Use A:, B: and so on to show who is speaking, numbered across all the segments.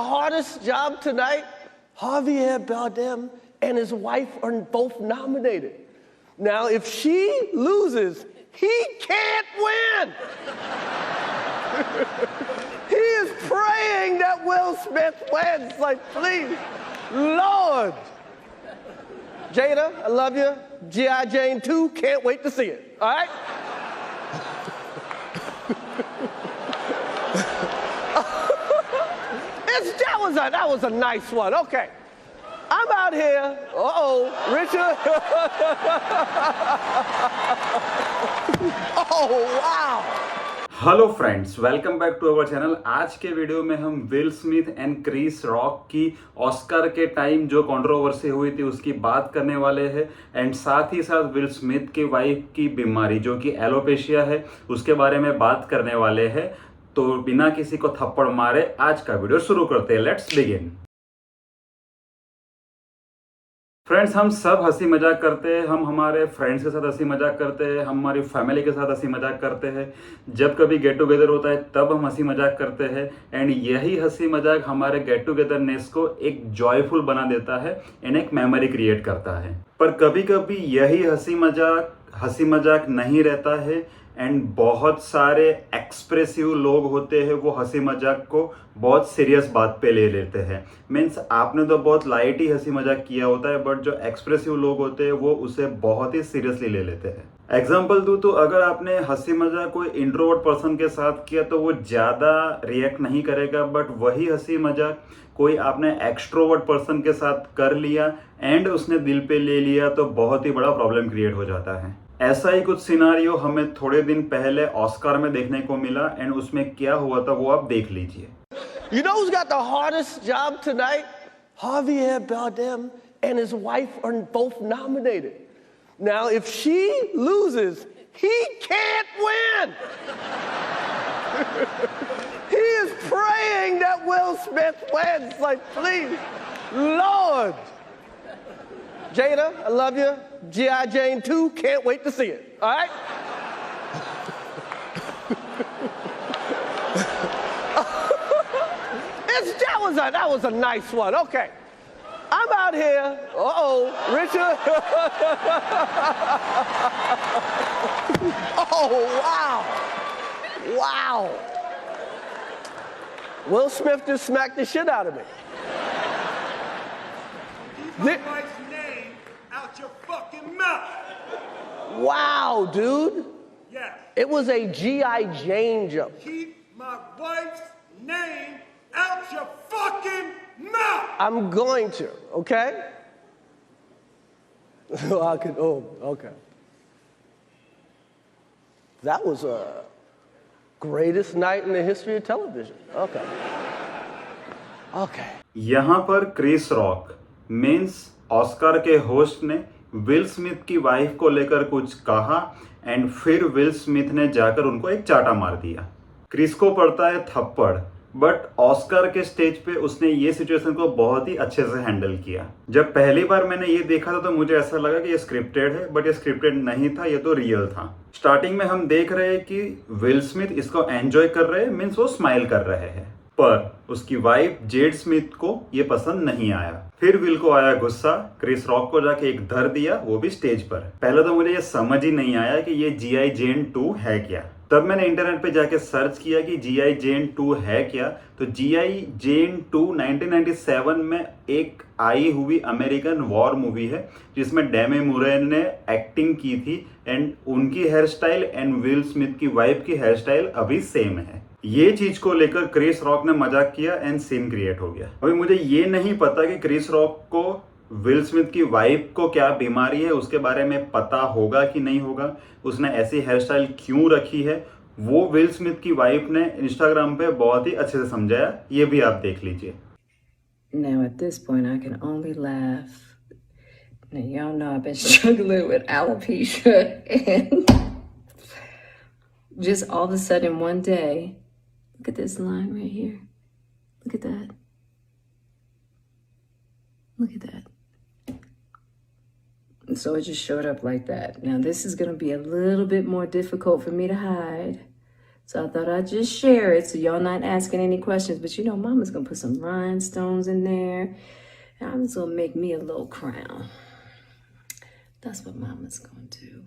A: Hardest job tonight, Javier Bardem and his wife are both nominated. Now, if she loses, he can't win. He is praying that Will Smith wins. Like, please, Lord. Jada, I love you. G.I. Jane 2, can't wait to see it. All right? That was a nice one. Okay. I'm out here. Richard. Oh, wow.
B: Hello friends, welcome back to our channel. आज के video में हम Will Smith and Chris Rock की Oscar के time जो controversy हुई थी उसकी बात करने वाले हैं एंड साथ ही साथ विल स्मिथ की वाइफ की बीमारी जो कि एलोपेशिया है उसके बारे में बात करने वाले हैं। तो बिना किसी को थप्पड़ मारे आज का वीडियो शुरू करते हैं। Let's begin. फ्रेंड्स, हम सब हंसी मजाक करते हैं, हम हमारे फ्रेंड्स के साथ हंसी मजाक करते हैं, हम हमारी फैमिली के साथ हंसी मजाक करते हैं। जब कभी गेट टुगेदर होता है तब हम हंसी मजाक करते हैं एंड यही हंसी मजाक हमारे गेट टुगेदरनेस को एक जॉयफुल बना देता है एंड एक मेमोरी क्रिएट करता है। पर कभी कभी यही हंसी मजाक नहीं रहता है एंड बहुत सारे एक्सप्रेसिव लोग होते हैं, वो हंसी मजाक को बहुत सीरियस बात पे ले लेते हैं। मीन्स आपने तो बहुत लाइट ही हंसी मजाक किया होता है, बट जो एक्सप्रेसिव लोग होते हैं वो उसे बहुत ही सीरियसली ले लेते हैं। एग्जाम्पल दूं तो अगर आपने हंसी मजाक कोई इंट्रोवर्ट पर्सन के साथ किया तो वो ज़्यादा रिएक्ट नहीं करेगा, बट वही हंसी मजाक कोई आपने एक्सट्रोवर्ट पर्सन के साथ कर लिया एंड उसने दिल पे ले लिया तो बहुत ही बड़ा प्रॉब्लम क्रिएट हो जाता है। ऐसा ही कुछ सिनारियो हमें थोड़े दिन पहले ऑस्कर में देखने को मिला एंड उसमें क्या हुआ था वो आप देख लीजिए।
A: You know who's got the hardest job tonight? Javier Bardem and his wife are both nominated. Now, if she loses, he can't win. He is praying that Will Smith wins. Like, please, Lord. Jada, I love you. G.I. Jane 2, can't wait to see it. All right? That was a nice one. Okay. I'm out here. Richard. Oh, wow. Wow. Will Smith just smacked the shit out of me.
C: Keep my wife's name out your fucking mouth.
A: Wow, dude.
C: Yes.
A: It was a G.I. Jane joke.
C: Keep my wife's name out your fucking mouth.
A: I'm going to, okay? Okay. That was a greatest night in the history of television. Okay. Okay.
B: यहाँ पर Chris rock means Oscar के host ने will Smith की wife को लेकर कुछ कहा and फिर विल स्मिथ ने जाकर उनको एक चाटा मार दिया। क्रिस को पड़ता है थप्पड़, बट ऑस्कर के स्टेज पे उसने ये सिचुएशन को बहुत ही अच्छे से हैंडल किया। जब पहली बार मैंने ये देखा था तो मुझे ऐसा लगा कि ये स्क्रिप्टेड है, बट ये स्क्रिप्टेड नहीं था, ये तो रियल था। स्टार्टिंग में हम देख रहे हैं कि विल स्मिथ इसको एंजॉय कर रहे हैं, मीन्स वो स्माइल कर रहे हैं, पर उसकी वाइफ जेड स्मिथ को ये पसंद नहीं आया। फिर विल को आया गुस्सा, क्रिस रॉक को जाके एक धर दिया, वो भी स्टेज पर। पहले तो मुझे ये समझ ही नहीं आया कि ये G.I. Jane 2 है क्या। तब मैंने इंटरनेट पे जाके सर्च किया कि G.I. Jane 2 है क्या, तो G.I. Jane 2 1997 में एक आई हुई अमेरिकन वॉर मूवी है जिसमें डेमी मूरे ने एक्टिंग की थी एंड उनकी hairstyle and Will Smith की वाइफ की हेयर स्टाइल अभी सेम है। ये चीज को लेकर क्रिस रॉक ने मजाक किया एंड सीन क्रिएट हो गया। अभी मुझे ये नहीं पता कि क्रिस रॉक को विल स्मिथ की वाइफ को क्या बीमारी है, उसके बारे में पता होगा कि नहीं होगा, उसने ऐसी हेयर स्टाइल क्यों रखी है, वो विल स्मिथ की वाइफ ने इंस्टाग्राम पे बहुत ही अच्छे से समझाया, ये भी आप देख लीजिए।
D: Now at this point I can only laugh. Now y'all know I've been struggling with alopecia and just all of a sudden one day, look at this line right here. Look at that. Look at that. So it just showed up like that. Now this is going to be a little bit more difficult for me to hide. So I thought I'd just share it so y'all not asking any questions. But you know, Mama's gonna put some rhinestones in there. And I'm just gonna make me a little crown. That's what Mama's gonna do.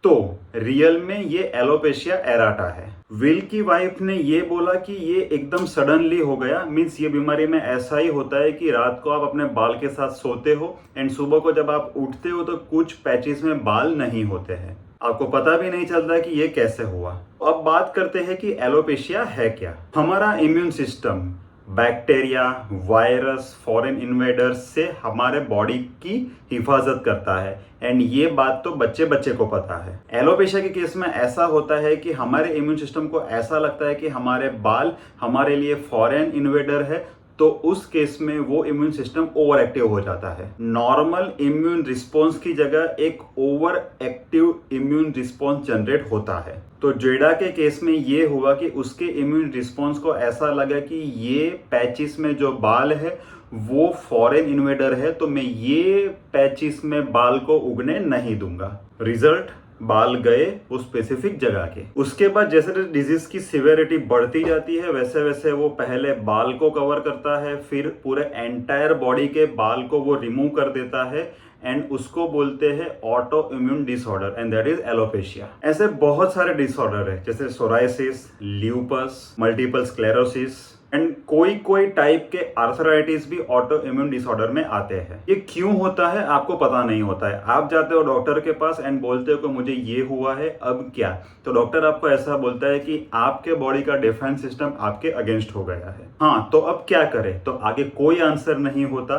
B: तो real में ये alopecia एराटा है। Will की wife ने ये बोला कि ये एकदम सडनली हो गया, मीन्स ये बीमारी में ऐसा ही होता है कि रात को आप अपने बाल के साथ सोते हो एंड सुबह को जब आप उठते हो तो कुछ पैचेस में बाल नहीं होते हैं, आपको पता भी नहीं चलता कि ये कैसे हुआ। अब बात करते हैं कि एलोपेशिया है क्या। हमारा immune system bacteria, virus, foreign invaders से हमारे बॉडी की हिफाजत करता है एंड ये बात तो बच्चे बच्चे को पता है। एलोपेशिया के केस में ऐसा होता है कि हमारे इम्यून सिस्टम को ऐसा लगता है कि हमारे बाल हमारे लिए फॉरेन इन्वेडर है, तो उस केस में वो इम्यून सिस्टम ओवर एक्टिव हो जाता है। नॉर्मल इम्यून रिस्पॉन्स की जगह एक over active immune response generate होता है। तो जेडा के केस में ये हुआ कि उसके इम्यून रिस्पॉन्स को ऐसा लगा कि ये पैचिस में जो बाल है वो फॉरेन इन्वेडर है, तो मैं ये पैचिस में बाल को उगने नहीं दूंगा। रिजल्ट, बाल गए वो स्पेसिफिक जगह के। उसके बाद जैसे डिजीज की सिवियरिटी बढ़ती जाती है वैसे वैसे वो पहले बाल को कवर करता है, फिर पूरे एंटायर बॉडी के बाल को वो रिमूव कर देता है एंड उसको बोलते हैं auto immune disorder and that is alopecia. ऐसे बहुत सारे डिसऑर्डर है जैसे psoriasis, lupus, multiple sclerosis and कोई टाइप के आर्थराइटिस भी ऑटो इम्यून डिसऑर्डर में आते हैं। ये क्यों होता है आपको पता नहीं होता है। आप जाते हो डॉक्टर के पास एंड बोलते हो कि मुझे ये हुआ है, अब क्या, तो डॉक्टर आपको ऐसा बोलता है कि आपके बॉडी का डिफेंस सिस्टम आपके अगेंस्ट हो गया है। हाँ, तो अब क्या करें, तो आगे कोई आंसर नहीं होता।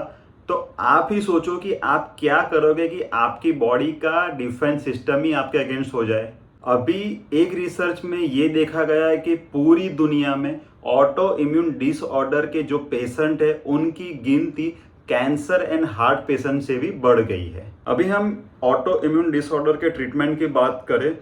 B: तो आप ही सोचो कि आप क्या करोगे कि आपकी बॉडी का डिफेंस सिस्टम ही आपके अगेंस्ट हो जाए। अभी एक रिसर्च में ये देखा गया है कि पूरी दुनिया में ऑटो इम्यून डिसऑर्डर के जो पेशेंट है उनकी गिनती कैंसर एंड हार्ट पेशेंट से भी बढ़ गई है। अभी हम ऑटो इम्यून डिसऑर्डर के ट्रीटमेंट की बात करें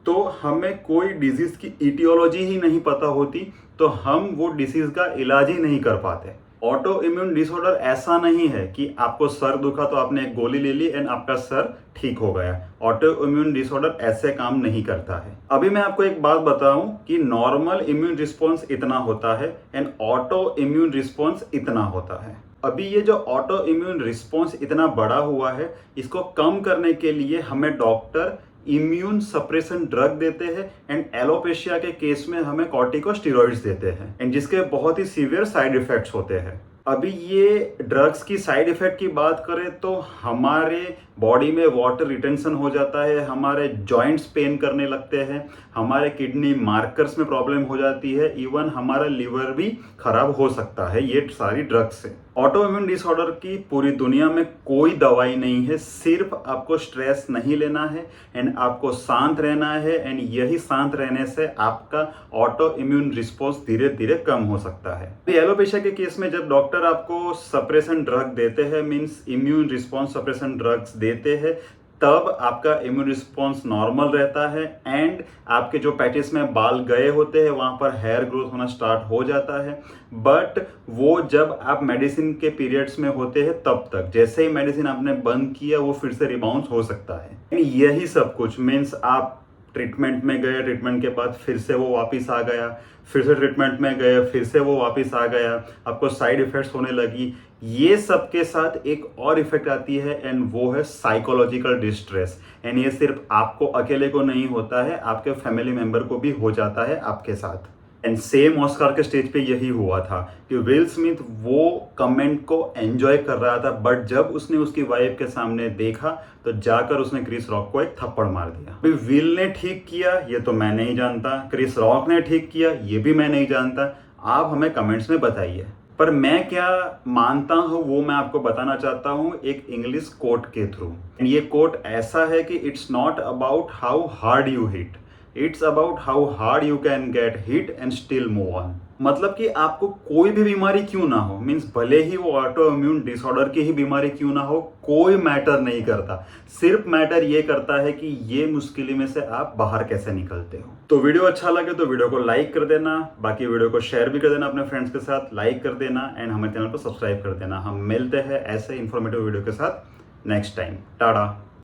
B: तो हमें कोई डिजीज की इटियोलॉजी ही नहीं पता होती, तो हम वो डिसीज का इलाज ही नहीं कर पाते। ऑटो इम्यून डिसऑर्डर ऐसा नहीं है कि आपको सर दुखा तो आपने एक गोली ले ली एंड आपका सर ठीक हो गया। ऑटो इम्यून डिसऑर्डर ऐसे काम नहीं करता है। अभी मैं आपको एक बात बताऊं कि नॉर्मल इम्यून रिस्पॉन्स इतना होता है एंड ऑटो इम्यून रिस्पॉन्स इतना होता है। अभी ये जो ऑटो इम्यून रिस्पॉन्स इतना बड़ा हुआ है, इसको कम करने के लिए हमें डॉक्टर इम्यून सप्रेशन ड्रग देते हैं एंड एलोपेशिया के केस में हमें कॉर्टिकोस्टेरॉइड्स देते हैं एंड जिसके बहुत ही सीवियर साइड इफेक्ट्स होते हैं। अभी ये ड्रग्स की साइड इफेक्ट की बात करें तो हमारे बॉडी में वाटर रिटेंशन हो जाता है, हमारे जॉइंट्स पेन करने लगते हैं, हमारे किडनी मार्कर्स में प्रॉब्लम हो जाती है, इवन हमारा लिवर भी खराब हो सकता है ये सारी ड्रग्स से। ऑटो इम्यून डिसऑर्डर की पूरी दुनिया में कोई दवाई नहीं है, सिर्फ आपको स्ट्रेस नहीं लेना है एंड आपको शांत रहना है एंड यही शांत रहने से आपका ऑटो इम्यून रिस्पॉन्स धीरे धीरे कम हो सकता है। एलोपेशिया के केस में जब डॉक्टर आपको सप्रेशन ड्रग देते हैं, means immune response suppression drugs देते हैं, तब आपका इम्यून रिस्पॉन्स नॉर्मल रहता है एंड आपके जो पैचेस में बाल गए होते हैं वहां पर हेयर ग्रोथ होना स्टार्ट हो जाता है। बट वो जब आप मेडिसिन के पीरियड्स में होते हैं तब तक, जैसे ही मेडिसिन आपने बंद किया वो फिर से रिबाउंस हो सकता है। यही सब कुछ मीन्स आप ट्रीटमेंट में गए, ट्रीटमेंट के बाद फिर से वो वापस आ गया, फिर से ट्रीटमेंट में गए, फिर से वो वापस आ गया, आपको साइड इफेक्ट्स होने लगी। ये सब के साथ एक और इफेक्ट आती है एंड वो है साइकोलॉजिकल डिस्ट्रेस एंड ये सिर्फ आपको अकेले को नहीं होता है, आपके फैमिली मेंबर को भी हो जाता है आपके साथ। एंड सेम ऑस्कर के स्टेज पे यही हुआ था कि विल स्मिथ वो कमेंट को एंजॉय कर रहा था, बट जब उसने उसकी वाइफ के सामने देखा तो जाकर उसने क्रिस रॉक को एक थप्पड़ मार दिया। अभी विल ने ठीक किया ये तो मैं नहीं जानता, क्रिस रॉक ने ठीक किया ये भी मैं नहीं जानता, आप हमें कमेंट्स में बताइए। पर मैं क्या मानता हूँ वो मैं आपको बताना चाहता हूँ एक इंग्लिश कोट के थ्रू। ये कोट ऐसा है कि it's not about how hard you hit, it's about how hard you can get hit and still move on. मतलब कि आपको कोई भी बीमारी क्यों ना हो, मीन्स भले ही वो ऑटो इम्यून डिसऑर्डर की ही बीमारी क्यों ना हो, कोई मैटर नहीं करता। सिर्फ मैटर ये करता है कि ये मुश्किल में से आप बाहर कैसे निकलते हो। तो वीडियो अच्छा लगे तो वीडियो को लाइक कर देना, बाकी वीडियो को शेयर भी कर देना अपने फ्रेंड्स के साथ, लाइक कर देना एंड हमारे चैनल को सब्सक्राइब कर देना। हम मिलते हैं ऐसे इंफॉर्मेटिव वीडियो के साथ नेक्स्ट टाइम। टाटा।